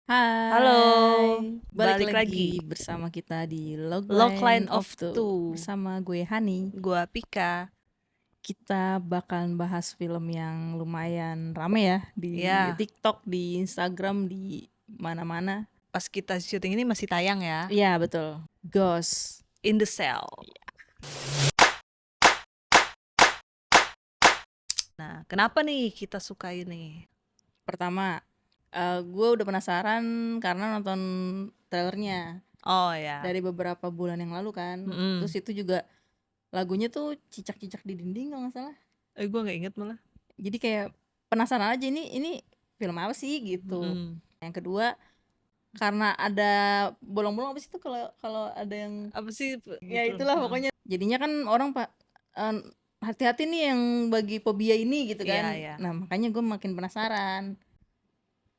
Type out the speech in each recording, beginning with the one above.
Halo, Hai, balik balik lagi. lagi bersama kita di Logline Logline of of Two Two. bersama gue Hani. Gua Pika. Kita bakalan bahas film yang lumayan rame ya di Ya, TikTok, di Instagram, di mana-mana. pas kita syuting ini masih tayang ya. Iya betul, Ghost. In the Cell. Nah, kenapa nih kita suka ini? Pertama, gue udah penasaran karena nonton trailernya Oh ya. dari beberapa bulan yang lalu kan. Terus Mm-mm. itu juga lagunya tuh cicak-cicak di dinding kalau nggak salah. Gua nggak inget malah. Jadi kayak penasaran aja ini film apa sih gitu. Mm-mm. Yang kedua karena ada bolong-bolong apa sih itu kalau kalau ada yang Apa sih ya gitu? itulah pokoknya. Jadinya kan orang eh, hati-hati nih yang bagi fobia ini gitu Iya, kan. ya. Nah, makanya gue makin penasaran.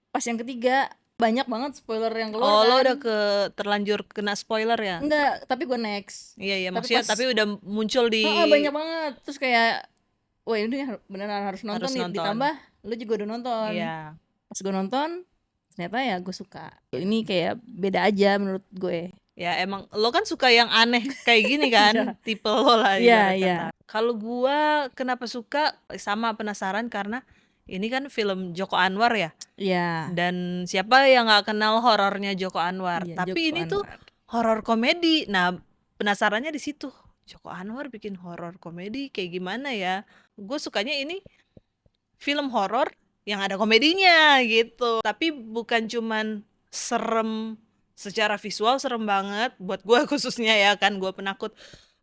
Pas yang ketiga banyak banget spoiler yang keluar Oh, lo kan. udah terlanjur kena spoiler ya? Enggak, tapi gue next. Iya, iya. Tapi Maksudnya, pas tapi udah muncul di banyak banget. Terus kayak wah ini beneran harus nonton harus nih, nonton. ditambah lu juga udah nonton. Iya. Pas gue nonton ternyata ya gue suka. Ini kayak beda aja menurut gue. Ya emang lo kan suka yang aneh kayak gini kan, Iya, tipe lo lah iya, ibarat iya, kata. Kalau gua kenapa suka sama penasaran karena ini kan film Joko Anwar ya. iya, Dan siapa yang nggak kenal horornya Joko Anwar? iya, Tapi Joko ini tuh Anwar. horor komedi. Nah, penasarannya di situ. Joko Anwar bikin horor komedi kayak gimana ya? Gue sukanya ini film horor yang ada komedinya gitu. Tapi bukan cuman serem secara visual serem banget buat gue khususnya ya kan gue penakut.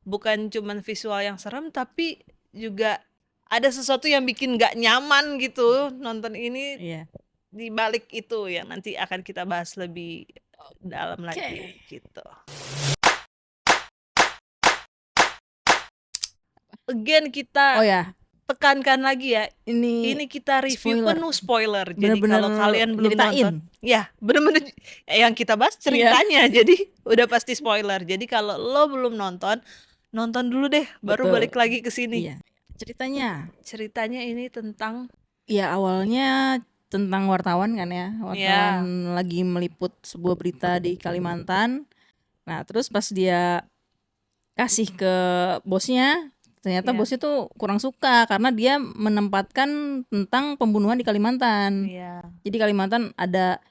Bukan cuman visual yang serem tapi juga ada sesuatu yang bikin gak nyaman gitu nonton ini Iya. di balik itu yang nanti akan kita bahas lebih dalam lagi Oke. gitu. Again kita Oh ya, tekankan lagi ya, ini ini kita review spoiler. penuh spoiler. Jadi Bener-bener kalau kalian belum nonton, nyeritain. ya bener-bener yang kita bahas Iya, ceritanya. Jadi udah pasti spoiler. Jadi kalau lo belum nonton, nonton dulu deh, baru betul. balik lagi ke sini. Iya. Ceritanya, Ceritanya ini tentang ya awalnya tentang wartawan kan ya. Wartawan ya, lagi meliput sebuah berita di Kalimantan. Nah, terus pas dia kasih ke bosnya, ternyata ya, bosnya tuh kurang suka karena dia menempatkan tentang pembunuhan di Kalimantan. ya, Jadi Kalimantan ada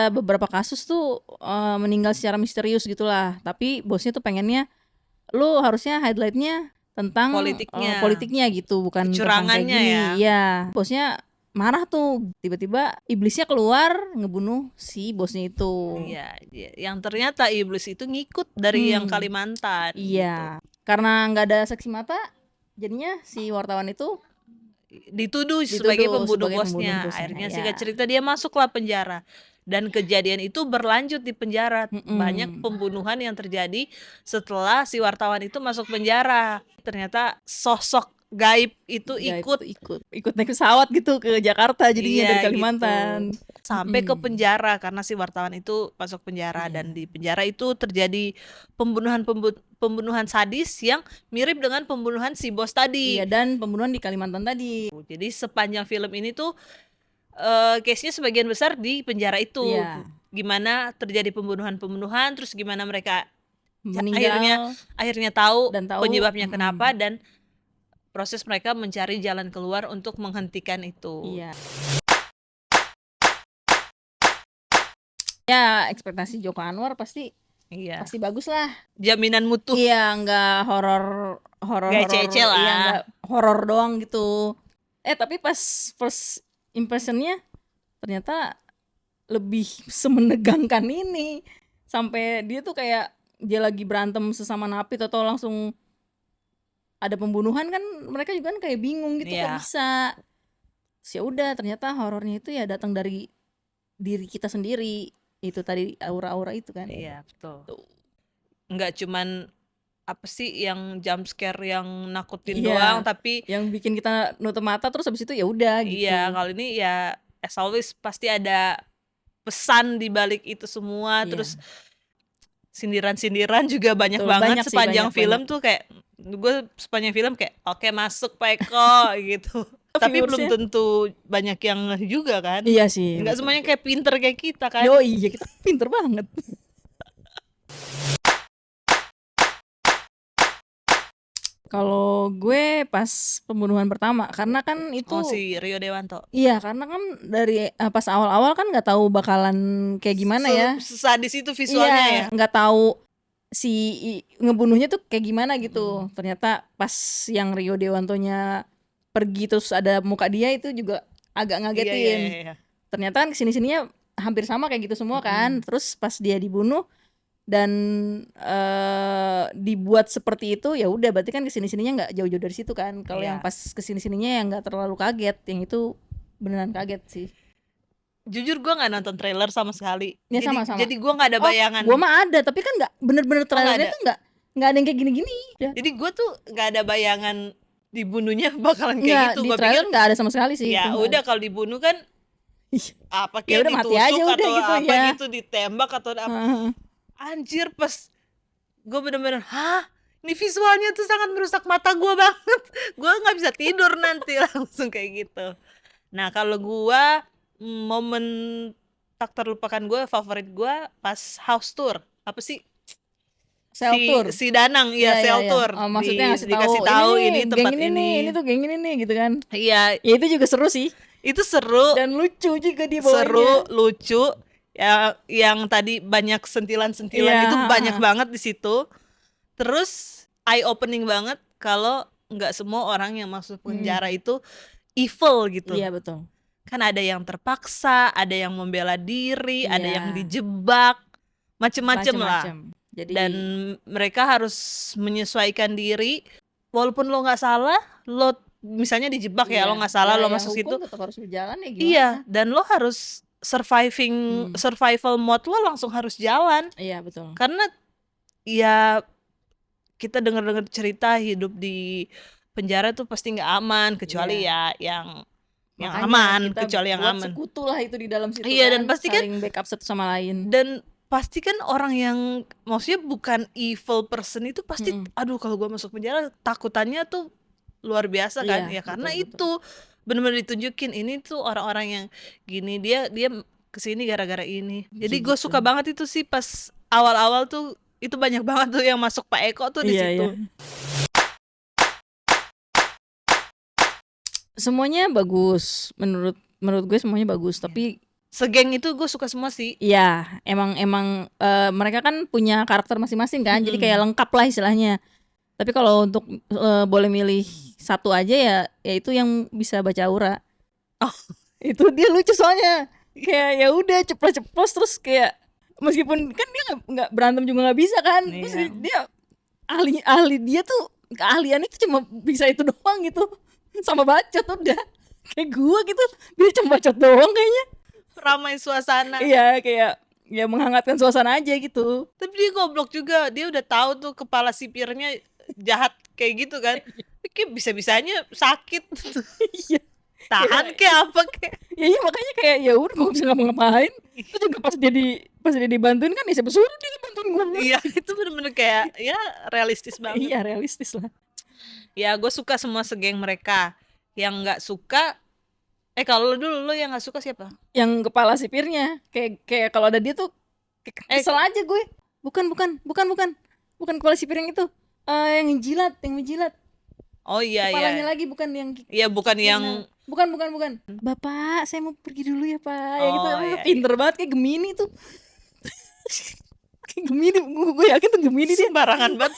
beberapa kasus tuh meninggal secara misterius gitulah. Tapi bosnya tuh pengennya lu harusnya highlightnya tentang politiknya, politiknya gitu, bukan tentang kayak kecurangannya gini. ya. Iya, bosnya marah tuh. Tiba-tiba iblisnya keluar ngebunuh si bosnya itu. Iya, yang ternyata iblis itu ngikut dari yang Hmm, Kalimantan gitu. iya. Karena nggak ada saksi mata, jadinya si wartawan itu Dituduh sebagai dituduh pembunuh sebagai pembunuh bosnya. bosnya. Akhirnya Ya. singkat cerita dia masuklah penjara. Dan kejadian itu berlanjut di penjara. Banyak Mm-mm. pembunuhan yang terjadi setelah si wartawan itu masuk penjara. Ternyata sosok gaib itu Gaib ikut, tuh ikut naik pesawat gitu ke Jakarta jadinya dari iya gitu. Kalimantan. Sampai ke Mm-mm. penjara karena si wartawan itu masuk penjara dan Iya. di penjara itu terjadi pembunuhan sadis yang mirip dengan pembunuhan si bos Iya, tadi. dan pembunuhan di Kalimantan tadi. Jadi sepanjang film ini tuh case-nya sebagian besar di penjara itu. Iya, Gimana terjadi pembunuhan-pembunuhan, terus gimana mereka akhirnya meninggal akhirnya tahu dan tahu. penyebabnya kenapa dan proses mereka mencari jalan keluar untuk menghentikan itu. Iya. Ya, ekspektasi Joko Anwar pasti Iya. pasti bagus lah. Jaminan mutu. Iya, nggak horor Gak cece iya lah. nggak horor doang gitu. Tapi pas first impressionnya ternyata lebih semenegangkan ini. Sampai dia tuh kayak dia lagi berantem sesama napi atau langsung ada pembunuhan kan mereka juga kan kayak bingung gitu kok Iya. bisa. Terus ya udah ternyata horornya itu ya datang dari diri kita sendiri. Itu tadi aura-aura itu kan. Iya, betul. Tuh. Nggak cuman apa sih yang jump scare yang nakutin Iya, doang, tapi yang bikin kita nutup mata terus habis itu ya udah gitu. iya kali ini ya as always pasti ada pesan di balik itu semua. Iya. Terus sindiran-sindiran juga banyak Betul, banget banyak sih, sepanjang banyak film banyak. tuh kayak gue sepanjang film kayak oke masuk Pak Eko gitu. Tapi belum viewersnya. tentu banyak yang ngeh juga kan. Iya sih. Nggak semuanya kayak pinter kayak kita kan. Yo iya kita pinter banget. Kalau gue pas pembunuhan pertama, karena kan itu Oh, si Rio Dewanto. iya karena kan dari pas awal-awal kan nggak tahu bakalan kayak gimana ya. Sesadis itu visualnya ya. Iya, nggak tahu si ngebunuhnya tuh kayak gimana gitu. Ternyata pas yang Rio Dewantonya pergi terus ada muka dia itu juga agak ngagetin. Iya. Ternyata kan kesini-sininya hampir sama kayak gitu semua kan. Terus pas dia dibunuh dan dibuat seperti itu, ya udah berarti kan kesini-sininya nggak jauh-jauh dari situ kan. Kalau Iya. yang pas kesini-sininya yang nggak terlalu kaget, yang itu beneran kaget sih. Jujur gue nggak nonton trailer sama sekali. Ya sama-sama. Jadi gue nggak ada bayangan. Gue mah ada, tapi kan nggak bener-bener trailernya ada. tuh nggak ada yang kayak gini-gini. Udah. Jadi gue tuh nggak ada bayangan dibunuhnya bakalan kayak Nggak, gitu. di Gue trailer pikir nggak ada sama sekali sih. ya itu nggak udah ada. kalau dibunuh kan Ih, apa Ya kayak udah mati ditusuk aja udah atau gitu, apa ya. gitu, ditembak atau apa. Anjir, pas gue bener-bener ini visualnya tuh sangat merusak mata gue banget. Gue nggak bisa tidur nanti langsung kayak gitu. Nah kalau gue momen tak terlupakan gue, favorit gue pas house tour. Apa sih? Sel tour. Si Danang, iya, sel tour. Oh, maksudnya ngasih dikasih tahu ini tempat geng ini tuh geng ini nih gitu kan. Iya, Ya itu juga seru sih. itu seru. Dan lucu juga di bawahnya. Seru, lucu. Ya, yang tadi banyak sentilan-sentilan Iya, itu banyak banget di situ. Terus eye opening banget kalau nggak semua orang yang masuk penjara itu evil gitu. Iya betul. Kan ada yang terpaksa, ada yang membela diri, ada Iya. yang dijebak, macem-macem lah. Jadi Dan mereka harus menyesuaikan diri. Walaupun lo nggak salah, lo misalnya dijebak ya, lo nggak salah, lo masuk situ. tetap harus berjalan ya gimana? Iya, dan lo harus survival mode lo langsung harus jalan. Iya betul. Karena ya kita dengar-dengar cerita hidup di penjara tuh pasti nggak aman, kecuali ya yang Makanya aman, kita kecuali yang buat aman. Sekutu lah itu di dalam situ. Iya, kan, dan pasti kan saling backup satu sama lain. Dan pasti kan orang yang maksudnya bukan evil person itu pasti aduh kalau gue masuk penjara takutannya tuh luar biasa kan. Iya, Ya karena betul. itu benar-benar ditunjukin ini tuh orang-orang yang gini, dia kesini gara-gara ini. Jadi gue Gitu. suka banget itu sih pas awal-awal tuh itu banyak banget tuh yang masuk Pak Eko tuh di situ. Iya. Semuanya bagus, menurut gue semuanya bagus, tapi segeng itu gue suka semua sih. Iya, emang mereka kan punya karakter masing-masing kan, jadi kayak lengkap lah istilahnya. Tapi kalau untuk boleh milih satu aja ya itu yang bisa baca aura. Oh, itu dia lucu soalnya. Kayak ya udah ceplos-ceplos terus kayak meskipun kan dia nggak berantem juga nggak bisa kan. Terus dia ahli dia tuh keahliannya tuh cuma bisa itu doang gitu. Sama bacot udah. Kayak gua gitu, dia cuma bacot doang kayaknya. Ramai suasana. Iya, kayak ya menghangatkan suasana aja gitu. Tapi dia goblok juga, dia udah tahu tuh kepala sipirnya jahat kayak gitu kan. Kayak bisa-bisanya sakit. Iya. Tahan kayak apa kayak. Ya iya makanya kayak ya udah gua bisa ngapa-ngapain. Itu juga pas dia dibantuin kan ya siapa suruh dia bantuin gua. Iya, itu bener-bener kayak ya realistis banget. Iya, realistis lah. Ya gue suka semua segeng mereka. Yang nggak suka kalau lu yang nggak suka siapa? Yang kepala sipirnya kayak kalau ada dia tuh kesel aja gue. Bukan kepala sipir yang itu. Yang menjilat. Oh iya. Kepalanya lagi bukan yang. Iya, bukan yang. Bukan. Bapak, saya mau pergi dulu ya Pak. Ya gitu. Iya, Pinter banget kayak Gemini tuh. Kayak Gemini, gue yakin tuh Gemini dia. Sembarangan banget.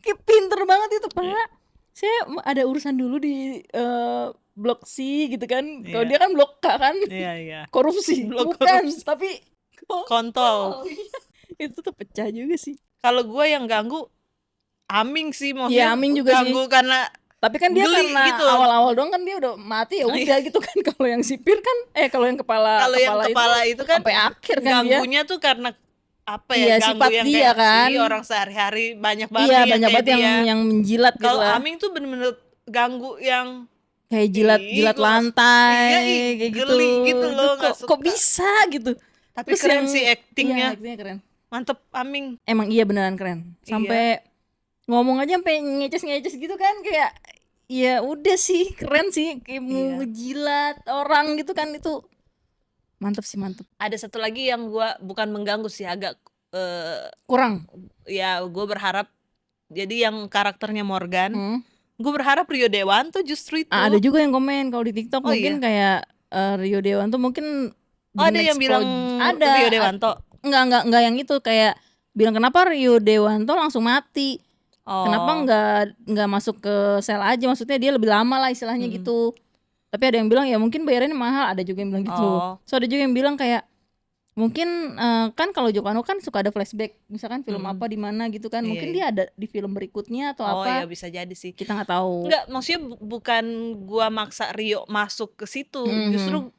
Kayak pinter banget itu Pak. Saya ada urusan dulu di blok C gitu kan. Kalau dia kan blok K kan. Iya. Korupsi. Blok Bukan, korupsi. tapi kontol. Itu tuh pecah juga sih. Kalau gue yang ganggu Aming sih, mau Iya, Aming juga ganggu karena tapi kan dia geli karena gitu. awal-awal doang kan dia udah mati ya udah gitu kan. Kalau yang sipir kan kalau yang kepala itu kan sampai akhir kan ganggunya tuh karena apa Iya, ya, ganggu sifat yang dia kayak kan. orang sehari-hari banyak banget Iya, yang banyak kayak banget dia. yang menjilat gitu Kalau lah. Aming tuh bener-bener ganggu yang Kayak jilat gua lantai kayak geli gitu loh, nggak kok suka. bisa gitu. Tapi Terus keren sih actingnya. Iya, actingnya keren. Mantep Aming. Emang iya beneran keren. Sampai ngomong aja sampai ngeces gitu kan kayak ya udah sih keren sih, kayak mau Iya. ngejilat orang gitu kan, itu mantep sih, mantep. Ada satu lagi yang gua bukan mengganggu sih, agak Kurang. ya gue berharap jadi yang karakternya Morgan, Hmm. gue berharap Rio Dewanto justru itu. Ada juga yang komen kalau di TikTok Oh mungkin iya. kayak Rio Dewanto mungkin Oh, ada yang bilang Rio Dewanto. Enggak yang itu, kayak bilang kenapa Rio Dewanto langsung mati. Kenapa Oh. nggak masuk ke sel aja, maksudnya dia lebih lama lah istilahnya gitu. Tapi ada yang bilang ya mungkin bayarannya mahal, ada juga yang bilang gitu. Oh. So ada juga yang bilang kayak mungkin kan kalau Joko Anwar kan suka ada flashback, misalkan film apa di mana gitu kan, mungkin dia ada di film berikutnya atau Oh apa. ya bisa jadi sih. Kita nggak tahu. Enggak, maksudnya bukan gua maksa Rio masuk ke situ, justru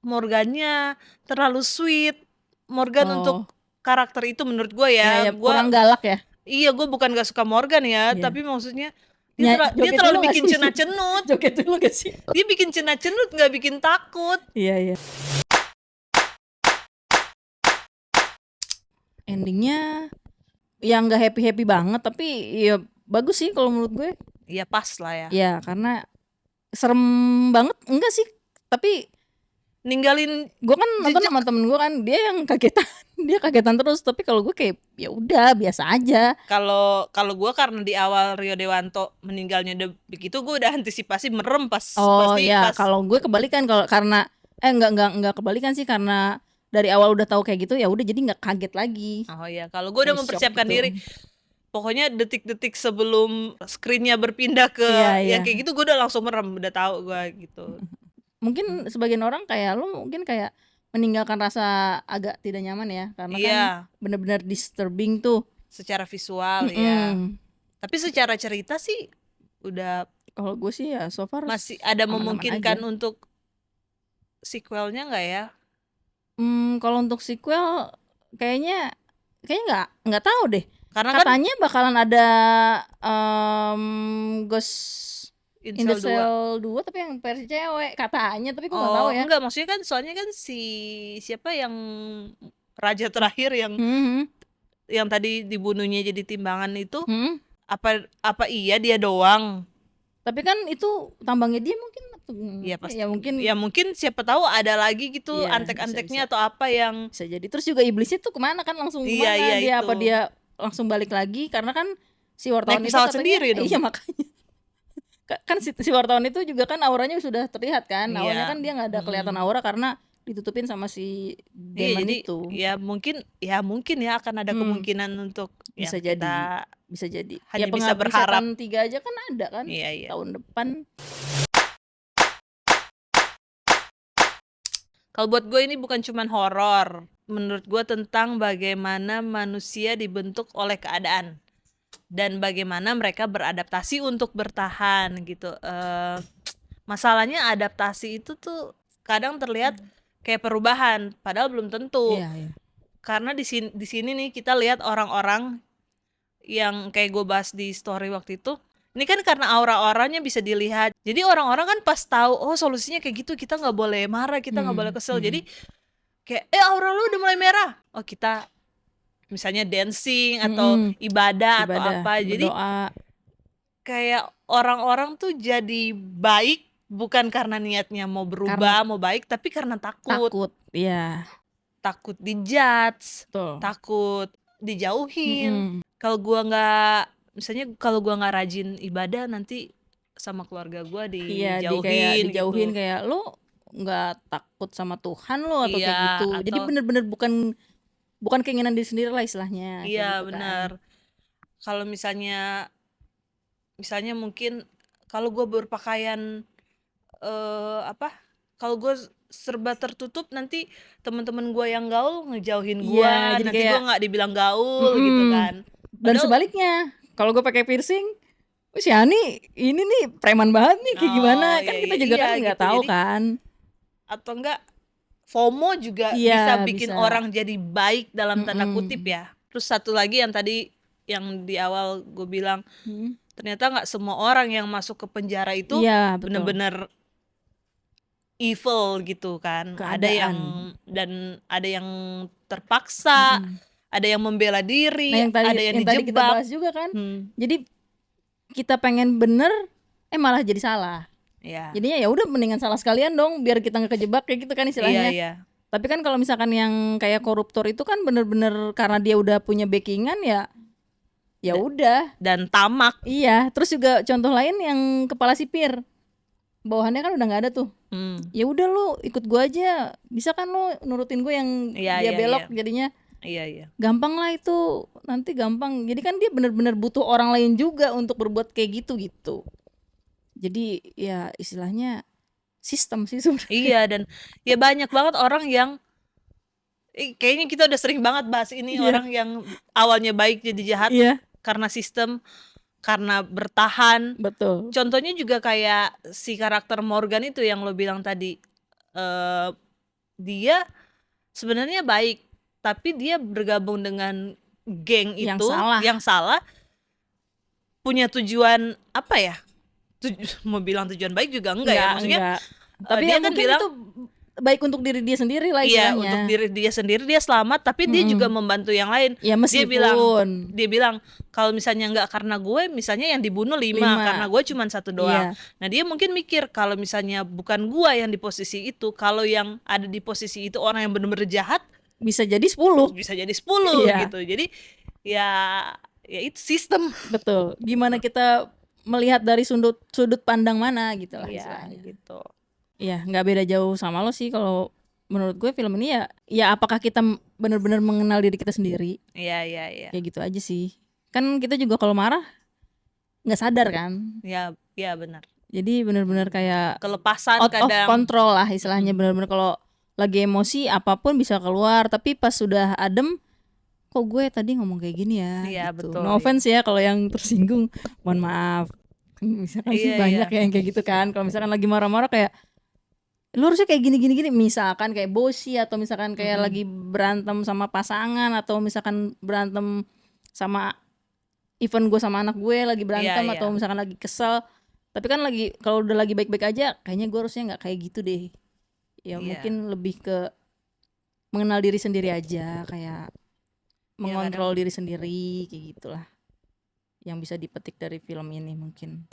Morgannya terlalu sweet. Morgan untuk karakter itu menurut gua ya. Gua kurang galak ya. Iya, gue bukan gak suka Morgan ya, tapi maksudnya dia Joget terlalu dulu nggak bikin sih? cenat-cenut. Joget dulu gak sih? Dia bikin cenat-cenut, nggak bikin takut. Iya. Endingnya yang nggak happy banget, tapi ya bagus sih kalau menurut gue. Iya pas lah ya. Ya karena serem banget enggak sih, tapi ninggalin gue kan nonton sama temen gue kan, dia yang kagetan terus, tapi kalau gue kayak ya udah biasa aja. Kalau gue karena di awal Rio Dewanto meninggalnya udah begitu, gue udah antisipasi merem pas. Kalau gue kebalikan, kalau karena enggak kebalikan sih, karena dari awal udah tahu kayak gitu ya udah jadi nggak kaget lagi. Oh iya, kalau gue udah mempersiapkan gitu. diri. Pokoknya detik-detik sebelum screennya berpindah ke yang kayak gitu, gue udah langsung merem, udah tahu gue gitu. Mungkin sebagian orang kayak lu mungkin kayak meninggalkan rasa agak tidak nyaman ya, karena kan benar-benar disturbing tuh secara visual ya. Tapi secara cerita sih udah, kalau gue sih ya so far masih ada memungkinkan untuk sequelnya nggak ya? Kalau untuk sequel kayaknya nggak tahu deh. Karena katanya kan bakalan ada Ghost in the Shell 2 tapi yang versi cewek katanya, tapi gue nggak tahu ya. Enggak, maksudnya kan soalnya kan siapa yang raja terakhir yang tadi dibunuhnya jadi timbangan itu, apa iya dia doang? Tapi kan itu tambangnya dia mungkin. Ya pasti. Ya mungkin siapa tahu ada lagi gitu antek-anteknya atau apa yang bisa jadi. Terus juga iblisnya tuh kemana kan, langsung kemana dia itu. Apa dia langsung balik lagi, karena kan si wartawan itu katanya sendiri dong. Iya makanya kan si wartawan itu juga kan auranya sudah terlihat kan. Awalnya kan dia nggak ada kelihatan aura karena ditutupin sama si demon itu. Ya mungkin ya akan ada kemungkinan untuk bisa jadi. Hanya bisa berharap. 3 aja kan ada kan tahun depan. Kalau buat gue ini bukan cuman horor. Menurut gue tentang bagaimana manusia dibentuk oleh keadaan dan bagaimana mereka beradaptasi untuk bertahan gitu. Masalahnya adaptasi itu tuh kadang terlihat kayak perubahan, padahal belum tentu. Karena di sini nih kita lihat orang-orang yang kayak gue bahas di story waktu itu. Ini kan karena aura-auranya bisa dilihat. Jadi orang-orang kan pas tahu, oh solusinya kayak gitu, kita nggak boleh marah, kita nggak boleh kesel. Jadi kayak aura lu udah mulai merah. Oh kita misalnya dancing atau ibadah atau apa. Jadi kayak orang-orang tuh jadi baik bukan karena niatnya mau berubah, mau baik, tapi karena takut. Iya. Takut dijudge, takut dijauhin. Kalau gua nggak rajin ibadah, nanti sama keluarga gua dijauhin, kayak lu nggak takut sama Tuhan lo atau kayak gitu. Atau, jadi bener-bener bukan keinginan diri sendiri lah istilahnya. Iya gitu benar. Kalau misalnya mungkin kalau gua berpakaian kalau gua serba tertutup, nanti teman-teman gue yang gaul ngejauhin gue, nanti gue nggak dibilang gaul gitu kan. Dan sebaliknya, kalau gue pakai piercing, si Ani ini nih preman banget nih, kayak gimana kan kita juga kan nggak tahu kan. Atau enggak FOMO juga bisa bikin orang jadi baik dalam tanda kutip ya. Terus satu lagi yang tadi yang di awal gue bilang, ternyata nggak semua orang yang masuk ke penjara itu benar-benar evil gitu kan. Keadaan. Ada yang terpaksa, ada yang membela diri, ada yang dijebak. Tadi kita bahas juga kan. Jadi kita pengen bener, malah jadi salah. Iya. Jadinya ya udah mendingan salah sekalian dong biar kita nggak kejebak kayak gitu kan Iya, istilahnya. iya. Tapi kan kalau misalkan yang kayak koruptor itu kan bener-bener karena dia udah punya backingan ya Da- udah. Dan tamak. Iya, terus juga contoh lain yang kepala sipir. Bawahannya kan udah nggak ada tuh. Ya udah lu ikut gua aja. Bisa kan lu nurutin gue yang Iya, dia iya, belok iya. jadinya. Iya, iya. Gampang lah itu, nanti gampang. Jadi kan dia benar-benar butuh orang lain juga untuk berbuat kayak gitu. Jadi ya istilahnya sistem sih sebenarnya. Iya, dan ya banyak banget orang yang kayaknya kita udah sering banget bahas ini. Iya. Orang yang awalnya baik jadi jahat Iya, karena sistem, karena bertahan. betul. Contohnya juga kayak si karakter Morgan itu yang lo bilang tadi. Dia sebenarnya baik, tapi dia bergabung dengan geng Yang itu salah. yang salah, punya tujuan apa ya? Mau bilang tujuan baik juga enggak ya, maksudnya enggak. Tapi dia ya kan mungkin bilang itu baik untuk diri dia sendiri lah iya, istilahnya. untuk diri dia sendiri dia selamat, tapi dia juga membantu yang lain. Ya meskipun Dia bilang kalau misalnya nggak karena gue, misalnya yang dibunuh 5, karena gue cuma 1 doang. Iya. Nah dia mungkin mikir kalau misalnya bukan gue yang di posisi itu, kalau yang ada di posisi itu orang yang benar-benar jahat, bisa jadi 10. bisa jadi 10 Iya. gitu. Jadi ya itu sistem. Betul. Gimana kita melihat dari sudut pandang mana gitu lah Iya istilahnya. gitu. Iya, nggak beda jauh sama lo sih kalau menurut gue film ini ya apakah kita benar-benar mengenal diri kita sendiri? Iya. Kayak gitu aja sih. Kan kita juga kalau marah nggak sadar kan. Ya benar. Jadi benar-benar kayak Kelepasan out of kadang. control lah istilahnya. Benar-benar kalau lagi emosi apapun bisa keluar, tapi pas sudah adem kok gue tadi ngomong kayak gini ya. Iya, gitu. betul, No offense ya kalau yang tersinggung, mohon maaf. Misalkan sih Iya, banyak iya. yang kayak gitu kan. Kalau misalkan lagi marah-marah kayak lu harusnya kayak gini, misalkan kayak bosi atau misalkan kayak lagi berantem sama pasangan atau misalkan berantem sama even gue sama anak gue lagi berantem Iya, atau iya. misalkan lagi kesel, tapi kan lagi kalau udah lagi baik-baik aja kayaknya gue harusnya nggak kayak gitu deh ya. Iya. Mungkin lebih ke mengenal diri sendiri aja, kayak mengontrol diri sendiri kayak gitulah yang bisa dipetik dari film ini mungkin.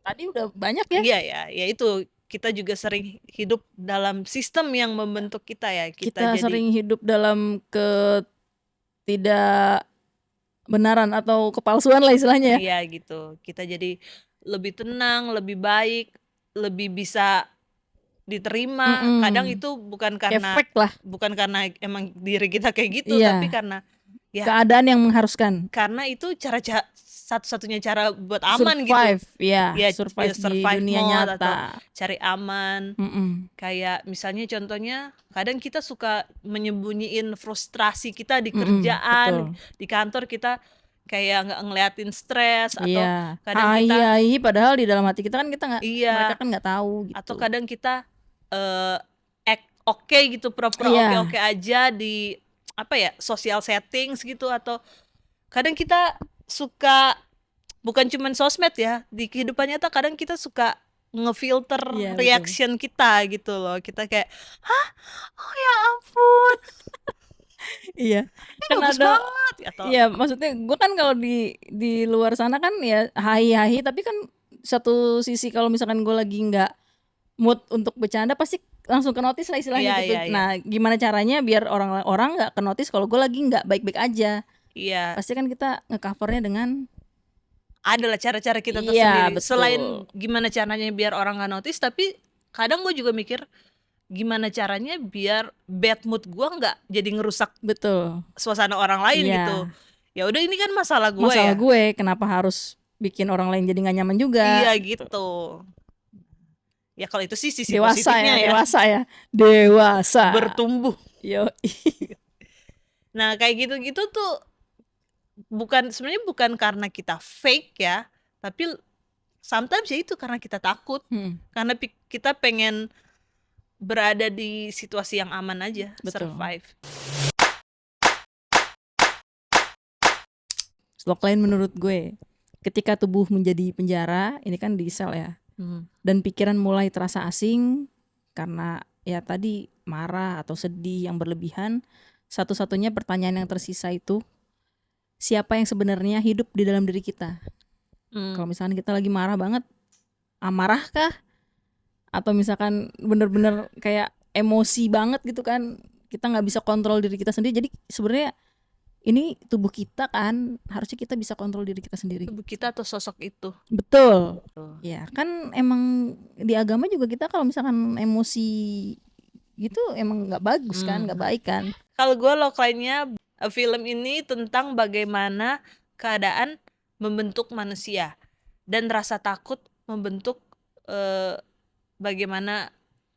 Tadi udah banyak ya. Iya ya itu kita juga sering hidup dalam sistem yang membentuk kita ya. Kita jadi sering hidup dalam ketidakbenaran atau kepalsuan lah istilahnya ya. iya gitu. Kita jadi lebih tenang, lebih baik, lebih bisa diterima. Kadang itu bukan karena Efek lah. bukan karena emang diri kita kayak gitu, Iya. tapi karena ya Keadaan yang mengharuskan. karena itu satu-satunya cara buat aman Survive, gitu. ya, Ya, survive di survive dunia mode atau nyata. cari aman. Kayak misalnya contohnya kadang kita suka menyembunyiin frustrasi kita di kerjaan, di kantor kita kayak nggak ngeliatin stres atau Iya. kadang kita Padahal di dalam hati kita kan kita nggak, Iya. mereka kan nggak tahu gitu. atau kadang kita act oke gitu, pura-pura Iya. oke aja di apa ya, social settings gitu, atau kadang kita suka bukan cuman sosmed ya, di kehidupan nyata kadang kita suka ngefilter Iya, betul. reaction kita gitu loh. Kita kayak, hah, oh ya ampun, Iya. ini Kan bagus ada, banget atau iya maksudnya gue kan kalau di luar sana kan ya hahi-hahi, tapi kan satu sisi kalau misalkan gue lagi nggak mood untuk bercanda pasti langsung ke notice lah istilahnya Iya, gitu. iya, iya. Nah gimana caranya biar orang nggak ke notice kalau gue lagi nggak baik-baik aja. iya, Pasti kan kita ngecovernya dengan adalah cara-cara kita Iya, tersendiri. betul. Selain gimana caranya biar orang nggak notice, tapi kadang gue juga mikir gimana caranya biar bad mood gue nggak jadi ngerusak betul. suasana orang lain Iya. gitu. Ya udah, ini kan masalah gue Masalah ya. gue kenapa harus bikin orang lain jadi nggak nyaman juga. Iya gitu. Ya kalau itu sih sisi Dewasa positifnya ya. Dewasa. Bertumbuh. Yo. Nah kayak gitu-gitu tuh sebenarnya bukan karena kita fake ya, tapi sometimes ya itu karena kita takut, karena kita pengen berada di situasi yang aman aja. Betul. Survive. Slogline menurut gue, ketika tubuh menjadi penjara, ini kan di sel ya, dan pikiran mulai terasa asing karena ya tadi marah atau sedih yang berlebihan, satu-satunya pertanyaan yang tersisa itu, siapa yang sebenarnya hidup di dalam diri kita. Kalau misalkan kita lagi marah banget, amarah kah? Atau misalkan bener-bener kayak emosi banget gitu kan, kita nggak bisa kontrol diri kita sendiri. Jadi sebenarnya ini tubuh kita kan, harusnya kita bisa kontrol diri kita sendiri. Tubuh kita atau sosok itu. Betul. Tuh. Ya kan emang di agama juga kita kalau misalkan emosi gitu emang nggak bagus kan, nggak baik kan. Kalau gue logline-nya film ini tentang bagaimana keadaan membentuk manusia dan rasa takut membentuk bagaimana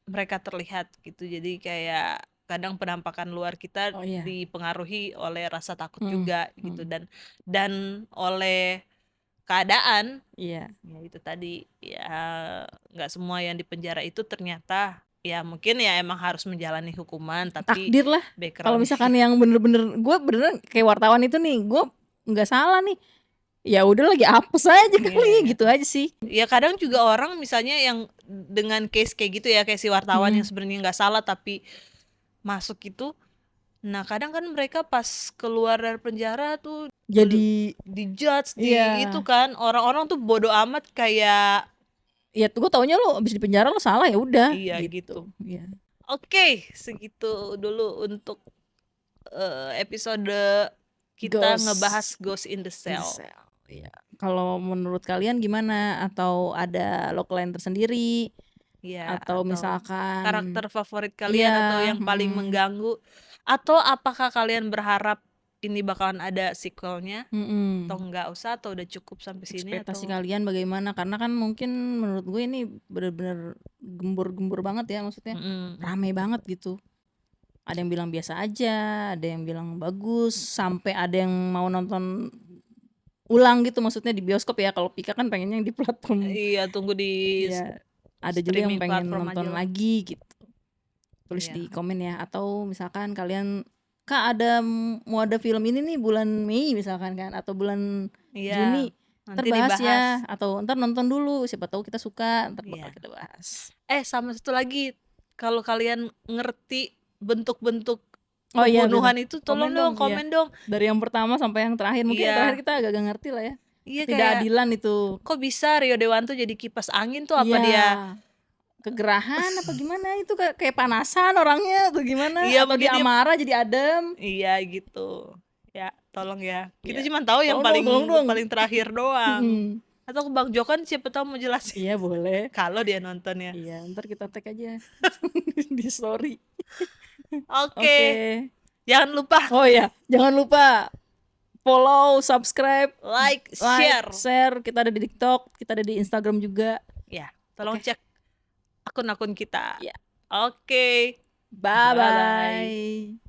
mereka terlihat gitu. Jadi kayak kadang penampakan luar kita Oh, iya. dipengaruhi oleh rasa takut juga gitu, dan oleh keadaan. Iya. Ya itu tadi, ya nggak semua yang di penjara itu ternyata ya mungkin ya emang harus menjalani hukuman, tapi Takdir lah. Kalau misalkan yang bener-bener gue beneran kayak wartawan itu nih, gue nggak salah nih, ya udah lagi apes aja kali, gitu aja sih. Ya kadang juga orang misalnya yang dengan case kayak gitu ya, kayak si wartawan yang sebenarnya nggak salah tapi masuk itu, nah kadang kan mereka pas keluar dari penjara tuh Jadi dijudge iya. di itu kan, orang-orang tuh bodo amat kayak ya gue taunya lo abis di penjara lo salah, ya udah. iya gitu. Iya. Oke, segitu dulu untuk episode kita Ghost ngebahas Ghost in the in the Cell. Cell. Iya. Kalau menurut kalian gimana? Atau ada logline tersendiri? Ya, atau misalkan karakter favorit kalian atau yang paling mengganggu, atau apakah kalian berharap ini bakalan ada sequelnya atau nggak usah, atau udah cukup sampai sini, ekspektasi atau kalian bagaimana? Karena kan mungkin menurut gue ini bener-bener gembur-gembur banget ya, maksudnya rame banget gitu. Ada yang bilang biasa aja, ada yang bilang bagus, sampai ada yang mau nonton ulang gitu, maksudnya di bioskop ya. Kalau Pika kan pengennya yang di platform. iya tunggu di Ya, ada juga yang streaming pengen platform nonton aja lah. lagi gitu. Tulis Iya. di komen ya. Atau misalkan kalian, Kak mau ada film ini nih bulan Mei misalkan kan, atau bulan Iya, Juni, nanti ntar bahas dibahas ya, atau ntar nonton dulu, siapa tahu kita suka, ntar bakal Iya. kita bahas. Sama satu lagi, kalau kalian ngerti bentuk-bentuk Oh iya, pembunuhan bener. itu tolong Komen dong, dong, komen dong. Dari yang pertama sampai yang terakhir. Mungkin yang Iya. terakhir kita agak ngerti lah ya. Iya, Tidak kayak adilan itu. kok bisa Rio Dewanto jadi kipas angin tuh, apa Iya. dia Kegerahan apa gimana itu, kayak panasan orangnya atau gimana? Iya, Atau mungkin dia dia marah jadi adem? iya gitu ya, tolong ya, kita Iya. cuma tahu yang Tolong dong. paling terakhir doang. Atau Bang Jokan siapa tahu mau jelasin. Iya boleh. Kalau dia nonton ya. Iya, ntar kita tag aja di story. Oke. Jangan lupa Oh ya, jangan lupa follow, subscribe, like, share. Kita ada di TikTok, kita ada di Instagram juga. Ya, tolong cek akun-akun kita. Ya. Oke. Bye bye.